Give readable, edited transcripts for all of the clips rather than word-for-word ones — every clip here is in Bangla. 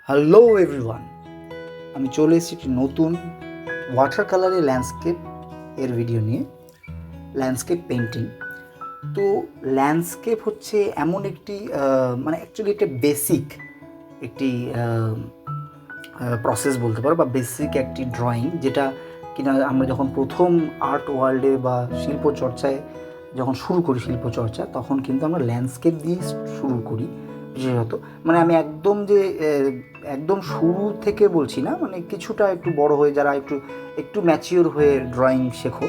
হ্যালো এভরিওয়ান, আমি চলে এসেছি একটি নতুন ওয়াটার কালারে ল্যান্ডস্কেপ এর ভিডিও নিয়ে। Landscape painting. তো ল্যান্ডস্কেপ হচ্ছে এমন একটি মানে অ্যাকচুয়ালি একটা বেসিক একটি প্রসেস বলতে পারো, বা বেসিক একটি ড্রয়িং, যেটা কিনা আমরা যখন প্রথম আর্ট ওয়ার্ল্ডে বা শিল্পচর্চায় যখন শুরু করি শিল্পচর্চা, তখন কিন্তু আমরা ল্যান্ডস্কেপ দিয়ে শুরু করি বিশেষত। মানে আমি একদম শুরু থেকে বলছি না, মানে কিছুটা একটু বড় হয়ে যারা একটু ম্যাচিওর হয়ে ড্রয়িং শেখো,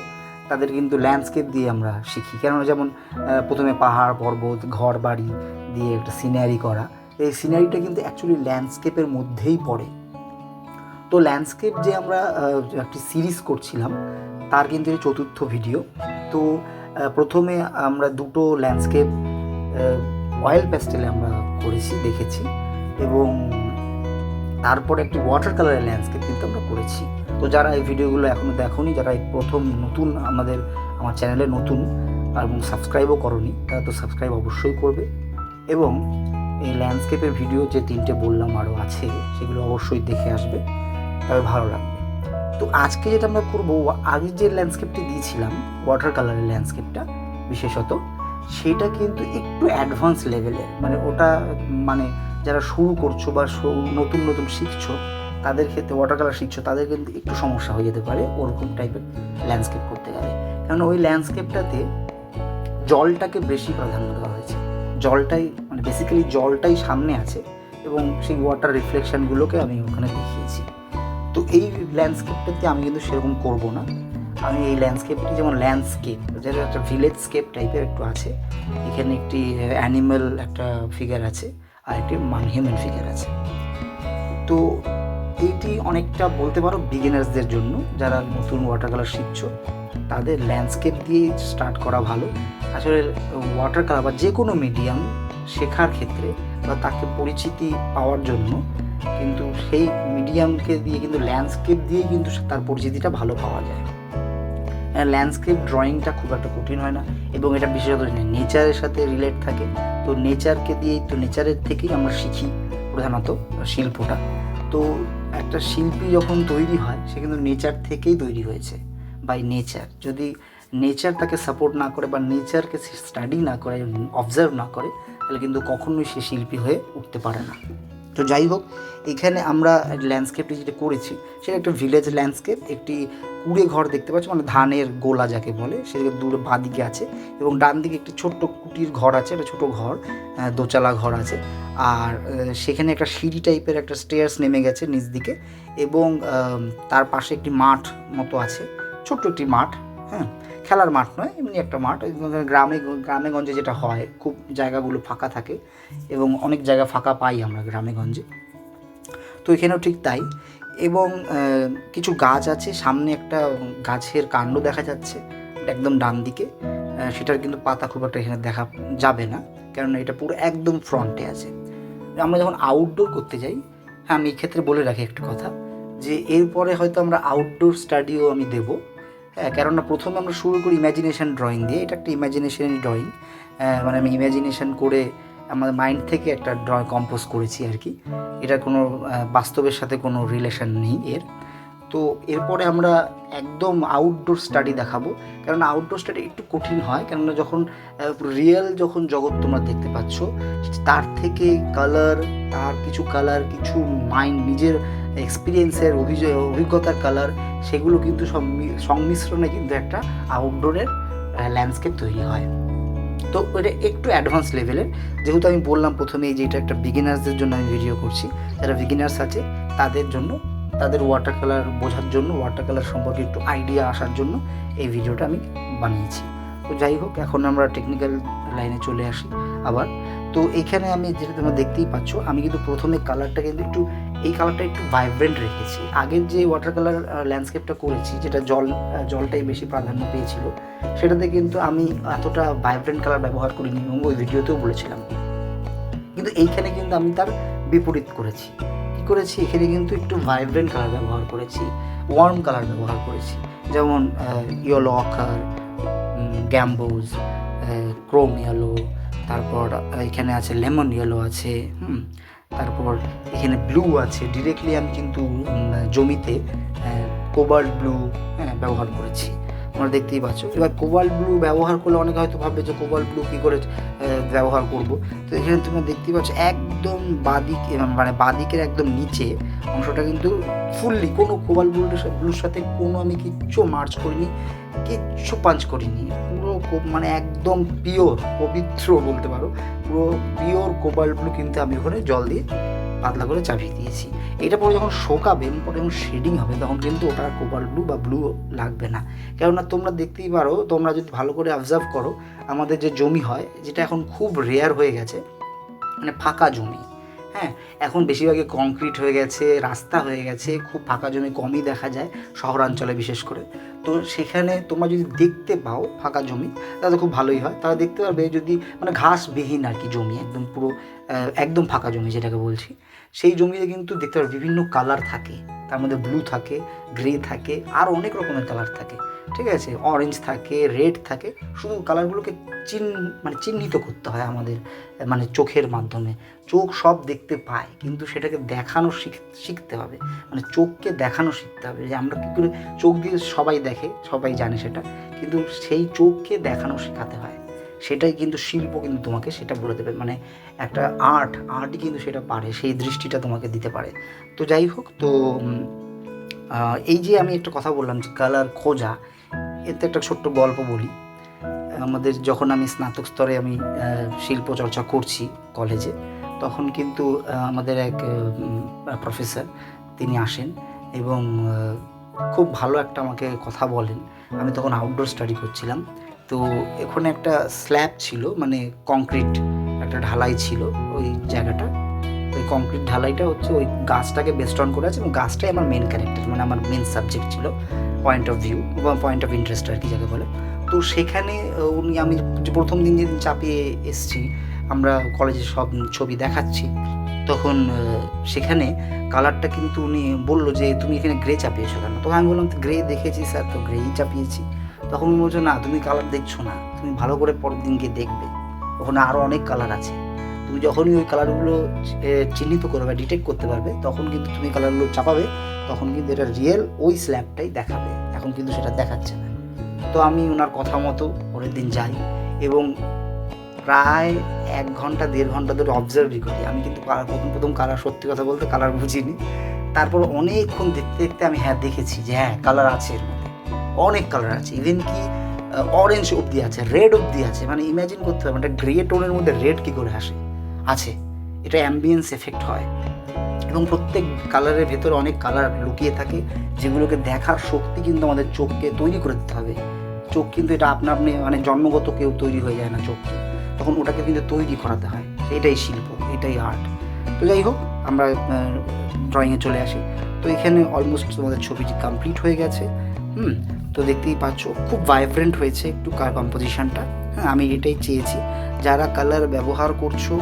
তাদের কিন্তু ল্যান্ডস্কেপ দিয়ে আমরা শিখি। কেননা যেমন প্রথমে পাহাড় পর্বত ঘর বাড়ি দিয়ে একটা সিনারি করা, এই সিনারিটা কিন্তু অ্যাকচুয়ালি ল্যান্ডস্কেপের মধ্যেই পড়ে। তো ল্যান্ডস্কেপ যে আমরা একটি সিরিজ করছিলাম, তার কিন্তু এই চতুর্থ ভিডিও। তো প্রথমে আমরা দুটো ল্যান্ডস্কেপ অয়েল প্যাস্টেলে আমরা দেখেছি, এবং তারপরে একটি ওয়াটার কালারের ল্যান্ডস্কেপ কিন্তু আমরা করেছি। তো যারা এই ভিডিওগুলো এখনও দেখোনি, যারা এই প্রথম নতুন আমার চ্যানেলে নতুন এবং সাবস্ক্রাইবও করোনি, তারা তো সাবস্ক্রাইব অবশ্যই করবে। এবং এই ল্যান্ডস্কেপের ভিডিও যে তিনটে বললাম আরও আছে, সেগুলো অবশ্যই দেখে আসবে, তবে ভালো লাগবে। তো আজকে যেটা আমরা করবো, আগে যে ল্যান্ডস্কেপটি দিয়েছিলাম ওয়াটার কালারের ল্যান্ডস্কেপটা বিশেষত, সেটা কিন্তু একটু অ্যাডভান্স লেভেলের। মানে ওটা মানে যারা শুরু করছো বা নতুন শিখছো, তাদের ক্ষেত্রে ওয়াটার কালার শিখছো, তাদের কিন্তু একটু সমস্যা হয়ে যেতে পারে ওরকম টাইপের ল্যান্ডস্কেপ করতে গেলে। কারণ ওই ল্যান্ডস্কেপটাতে জলটাকে বেশি প্রাধান্য দেওয়া হয়েছে। জলটাই মানে বেসিক্যালি জলটাই সামনে আছে, এবং সেই ওয়াটার রিফ্লেকশানগুলোকে আমি ওখানে দেখিয়েছি। তো এই ল্যান্ডস্কেপটাতে আমি কিন্তু সেরকম করবো না। আমি এই ল্যান্ডস্কেপটি যেমন ল্যান্ডস্কেপ, যেটা একটা ভিলেজ স্কেপ টাইপের একটু আছে, এখানে একটি অ্যানিম্যাল একটা ফিগার আছে, আর একটি হিউম্যান ফিগার আছে। তো এইটি অনেকটা বলতে পারো বিগিনার্সদের জন্য, যারা নতুন ওয়াটার কালার শিখছো, তাদের ল্যান্ডস্কেপ দিয়ে স্টার্ট করা ভালো। আসলে ওয়াটার কালার বা যে কোনো মিডিয়াম শেখার ক্ষেত্রে বা তাকে পরিচিতি পাওয়ার জন্য কিন্তু সেই মিডিয়ামকে দিয়ে কিন্তু ল্যান্ডস্কেপ দিয়েই কিন্তু তার পরিচিতিটা ভালো পাওয়া যায়। ল্যান্ডস্কেপ ড্রয়িংটা খুব একটা কঠিন হয় না, এবং এটা বিশেষত নেচারের সাথে রিলেট থাকে। তো নেচারকে দিয়েই, তো নেচারের থেকেই আমরা শিখি প্রধানত শিল্পটা। তো একটা শিল্পী যখন তৈরি হয়, সে কিন্তু নেচার থেকেই তৈরি হয়েছে, বাই নেচার। যদি নেচার তাকে সাপোর্ট না করে বা নেচারকে স্টাডি না করে, অবজার্ভ না করে, তাহলে কিন্তু কখনোই সে শিল্পী হয়ে উঠতে পারে না। তো যাই হোক, এখানে আমরা ল্যান্ডস্কেপটি যেটা করেছি, সেটা একটা ভিলেজ ল্যান্ডস্কেপ। একটি কুড়ে ঘর দেখতে পাচ্ছি, মানে ধানের গোলা যাকে বলে, সেটা দূরে বাঁদিকে আছে, এবং ডান দিকে একটি ছোট্ট কুটির ঘর আছে, একটা ছোটো ঘর, দোচালা ঘর আছে। আর সেখানে একটা সিঁড়ি টাইপের একটা স্টেয়ার্স নেমে গেছে নিচ দিকে, এবং তার পাশে একটি মাঠ মতো আছে, ছোট্ট একটি মাঠ। হ্যাঁ, খেলার মাঠ নয়, এমনি একটা মাঠ। গ্রামে গঞ্জে যেটা হয়, খুব জায়গাগুলো ফাঁকা থাকে, এবং অনেক জায়গা ফাঁকা পাই আমরা গ্রামে গঞ্জে। তো এখানেও ঠিক তাই। এবং কিছু গাছ আছে, সামনে একটা গাছের কাণ্ড দেখা যাচ্ছে একদম ডান দিকে। সেটার কিন্তু পাতা খুব একটা এখানে দেখা যাবে না, কেননা এটা পুরো একদম ফ্রন্টে আছে। আমরা যখন আউটডোর করতে যাই, হ্যাঁ, আমি এই ক্ষেত্রে বলে রাখি একটা কথা, যে এরপরে হয়তো আমরা আউটডোর স্টাডিও আমি দেবো। হ্যাঁ, কেননা প্রথমে আমরা শুরু করি ইম্যাজিনেশন ড্রয়িং দিয়ে। এটা একটা ইম্যাজিনেশনারি ড্রয়িং, মানে আমি ইম্যাজিনেশন করে আমাদের মাইন্ড থেকে একটা ড্রয়িং কম্পোজ করেছি আর কি। এটার কোনো বাস্তবের সাথে কোনো রিলেশন নেই এর। তো এরপরে আমরা একদম আউটডোর স্টাডি দেখাবো, কেননা আউটডোর স্টাডি একটু কঠিন হয়, কেননা যখন রিয়েল জগৎ তোমরা দেখতে পাচ্ছ, তার থেকে কালার কিছু মাইন্ড নিজের এক্সপিরিয়েন্সের অভিজ্ঞতার কালার, সেগুলো কিন্তু সংমিশ্রণে কিন্তু একটা আউটডোরের ল্যান্ডস্কেপ তৈরি হয়। তো এটা একটু অ্যাডভান্স লেভেলের, যেহেতু আমি বললাম প্রথমেই যে এটা একটা বিগিনার্সদের জন্য আমি ভিডিও করছি। যারা বিগিনার্স আছে তাদের জন্য, তাদের ওয়াটার কালার বোঝার জন্য, ওয়াটার কালার সম্পর্কে একটু আইডিয়া আসার জন্য এই ভিডিওটা আমি বানিয়েছি। তো যাই হোক, এখন আমরা টেকনিক্যাল লাইনে চলে আসি আবার। তো এইখানে আমি যেটা তোমরা দেখতেই পাচ্ছ, আমি কিন্তু প্রথমে কালারটা কিন্তু এই কালারটা একটু ভাইব্রেন্ট রেখেছি। আগের যে ওয়াটার কালার ল্যান্ডস্কেপটা করেছি, যেটা জলটাই বেশি প্রাধান্য পেয়েছিল, সেটাতে কিন্তু আমি এতটা ভাইব্রেন্ট কালার ব্যবহার করিনি, এবং ওই ভিডিওতেও বলেছিলাম। কিন্তু এইখানে কিন্তু আমি তার বিপরীত করেছি। কী করেছি, এখানে কিন্তু একটু ভাইব্রেন্ট কালার ব্যবহার করেছি, ওয়ার্ম কালার ব্যবহার করেছি, যেমন ইয়েলো অকার, গ্যাম্বোজ, ক্রোম ইয়েলো, তারপর এখানে আছে লেমন ইয়েলো আছে, তারপর এখানে ব্লু আছে, ডিরেক্টলি আমি কিন্তু জমিতে কোবাল্ট ব্লু ব্যবহার করেছি, তোমরা দেখতেই পাচ্ছ। এবার কোবাল্ট ব্লু ব্যবহার করলে অনেকে হয়তো ভাববে যে কোবাল্ট ব্লু কী করে ব্যবহার করব। তো এখানে তোমরা দেখতেই পাচ্ছ একদম মানে বাদিকের একদম নিচে অংশটা কিন্তু ফুললি কোনো কোবাল্ট ব্লুর সাথে কোনো আমি কিচ্ছু মার্চ করিনি, কিচ্ছু পাঞ্চ করিনি, পুরো মানে একদম পিওর পবিত্র বলতে পারো, পুরো পিওর কোবাল্ট ব্লু কিন্তু আমি ওখানে জল দিয়ে পাতলা করে চাপিয়ে দিয়েছি। এটা পরে যখন শোকাবে, পরে যখন শেডিং হবে, তখন কিন্তু ওটা কোবাল্ট ব্লু বা ব্লু লাগবে না। কেননা তোমরা দেখতেই পারো, তোমরা যদি ভালো করে অবজার্ভ করো, আমাদের যে জমি হয়, যেটা এখন খুব রেয়ার হয়ে গেছে, মানে ফাঁকা জমি, হ্যাঁ, এখন বেশিরভাগই কংক্রিট হয়ে গেছে, রাস্তা হয়ে গেছে, খুব ফাঁকা জমি কমই দেখা যায় শহরাঞ্চলে বিশেষ করে। তো সেখানে তোমরা যদি দেখতে পাও ফাঁকা জমি, তাহলে খুব ভালোই হয়। তারা দেখতে পারবে যদি মানে ঘাসবিহীন আর কি জমি, একদম পুরো একদম ফাঁকা জমি যেটাকে বলছি, সেই জমিতে কিন্তু দেখতে পারবে বিভিন্ন কালার থাকে, তার মধ্যে ব্লু থাকে, গ্রে থাকে, আর অনেক রকমের কালার থাকে, ঠিক আছে, অরেঞ্জ থাকে, রেড থাকে। শুধু কালারগুলোকে মানে চিহ্নিত করতে হয় আমাদের মানে চোখের মাধ্যমে। চোখ সব দেখতে পায়, কিন্তু সেটাকে দেখানো শিখতে হবে, মানে চোখকে দেখানো শিখতে হবে, যে আমরা কী করে চোখ দিয়ে সবাই দেখে, সবাই জানে সেটা, কিন্তু সেই চোখকে দেখানো শেখাতে হয়। সেটাই কিন্তু শিল্প কিন্তু তোমাকে সেটা বলে দেবে, মানে একটা আর্টই কিন্তু সেটা পারে, সেই দৃষ্টিটা তোমাকে দিতে পারে। তো যাই হোক, তো এই যে আমি একটা কথা বললাম যে কালার খোঁজা, এতে একটা ছোট্ট গল্প বলি। আমাদের যখন আমি স্নাতক স্তরে আমি শিল্প চর্চা করছি কলেজে, তখন কিন্তু আমাদের এক প্রফেসর তিনি আসেন এবং খুব ভালো একটা আমাকে কথা বলেন। আমি তখন আউটডোর স্টাডি করছিলাম, তো এখানে একটা স্ল্যাব ছিল, মানে কংক্রিট একটা ঢালাই ছিল ওই জায়গাটা। ওই কংক্রিট ঢালাইটা হচ্ছে ওই গাছটাকে বেস্ট অন করে আছে, এবং গাছটাই আমার মেন ক্যারেক্টার, মানে আমার মেন সাবজেক্ট ছিল, পয়েন্ট অফ ভিউ বা পয়েন্ট অফ ইন্টারেস্ট আর কি যাকে বলে। তো সেখানে আমি প্রথম দিন যেদিন চাপিয়ে এসছি, আমরা কলেজে সব ছবি দেখাচ্ছি, তখন সেখানে কালারটা কিন্তু উনি বললো যে তুমি এখানে গ্রে চাপিয়েছো কেন? তখন আমি বললাম, তো গ্রে দেখেছি স্যার, তো গ্রেই চাপিয়েছি। তখন উনি বলছো, না তুমি কালার দেখছো না, তুমি ভালো করে পরের দিন গিয়ে দেখবে, ওখানে আরও অনেক কালার আছে। তুমি যখনই ওই কালারগুলো চিহ্নিত করবে বা ডিটেক্ট করতে পারবে, তখন কিন্তু তুমি কালারগুলো চাপাবে, তখন কিন্তু এটা রিয়েল ওই স্ল্যাবটাই দেখাবে, এখন কিন্তু সেটা দেখাচ্ছে না। তো আমি ওনার কথা মতো পরের দিন যাই এবং প্রায় 1 ঘন্টা 1.5 ঘন্টা ধরে অবজার্ভই করি। আমি কিন্তু প্রথম কালার, সত্যি কথা বলতে কালার বুঝিনি। তারপর অনেকক্ষণ দেখতে দেখতে আমি দেখেছি যে কালার আছে, এর মধ্যে অনেক কালার আছে, ইভেন কি অরেঞ্জ অবধি আছে, রেড অবধি আছে। মানে ইম্যাজিন করতে হবে একটা গ্রে টোনের মধ্যে রেড কী করে আছে, এটা অ্যাম্বিয়েন্স এফেক্ট হয়। এবং প্রত্যেক কালারের ভেতরে অনেক কালার লুকিয়ে থাকে, যেগুলোকে দেখার শক্তি কিন্তু আমাদের চোখকে তৈরি করে দিতে হবে। চোখ কিন্তু এটা আপনি মানে জন্মগত কেউ তৈরি হয়ে যায় না চোখকে, তখন ওটাকে কিন্তু তৈরি করাতে হয়। এটাই শিল্প, এটাই আর্ট। তো যাই হোক, আমরা ড্রয়িংয়ে চলে আসি। তো এখানে অলমোস্ট তোমাদের ছবিটি কমপ্লিট হয়ে গেছে। তো দেখতেই পাচ্ছ খুব ভাইব্রেন্ট হয়েছে একটু কম্পোজিশনটা। হ্যাঁ, আমি এটাই চেয়েছি, যারা কালার ব্যবহার করছো,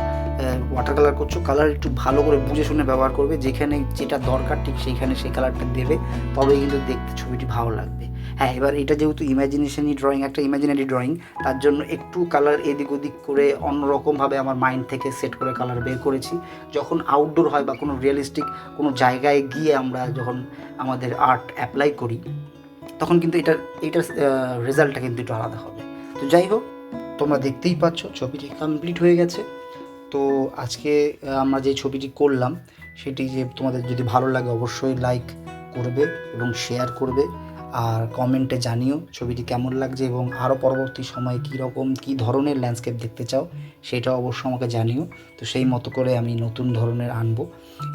ওয়াটার কালার করছো, কালার একটু ভালো করে বুঝে শুনে ব্যবহার করবে, যেখানে যেটা দরকার ঠিক সেইখানে সেই কালারটা দেবে, তবেই কিন্তু দেখতে ছবিটি ভালো লাগবে। হ্যাঁ, এবার এটা যেহেতু ইমাজিনেশনই ড্রয়িং, একটা ইমাজিনারি ড্রয়িং, তার জন্য একটু কালার এদিক ওদিক করে অন্যরকমভাবে আমার মাইন্ড থেকে সেট করে কালার বের করেছি। যখন আউটডোর হয় বা কোনো রিয়েলিস্টিক কোনো জায়গায় গিয়ে আমরা যখন আমাদের আর্ট অ্যাপ্লাই করি, তখন কিন্তু এটার রেজাল্টটা কিন্তু একটু আলাদা হবে। তো যাই হোক, তোমরা দেখতেই পাচ্ছ ছবিটি কমপ্লিট হয়ে গেছে। তো আজকে আমরা যে ছবিটি করলাম, সেটি যে তোমাদের যদি ভালো লাগে অবশ্যই লাইক করবে এবং শেয়ার করবে, আর কমেন্টে জানিও ছবিটি কেমন লাগছে, এবং আরও পরবর্তী সময়ে কী ধরনের ল্যান্ডস্কেপ দেখতে চাও সেটা অবশ্যই আমাকে জানিও। তো সেই মতো করে আমি নতুন ধরনের আনবো,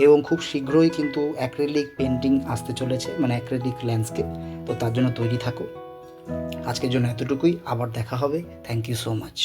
এবং খুব শীঘ্রই কিন্তু অ্যাক্রিলিক পেন্টিং আসতে চলেছে, মানে অ্যাক্রিলিক ল্যান্ডস্কেপ। তো তার জন্য তৈরি থাকো। আজকের জন্য এতটুকুই, আবার দেখা হবে। Thank you so much.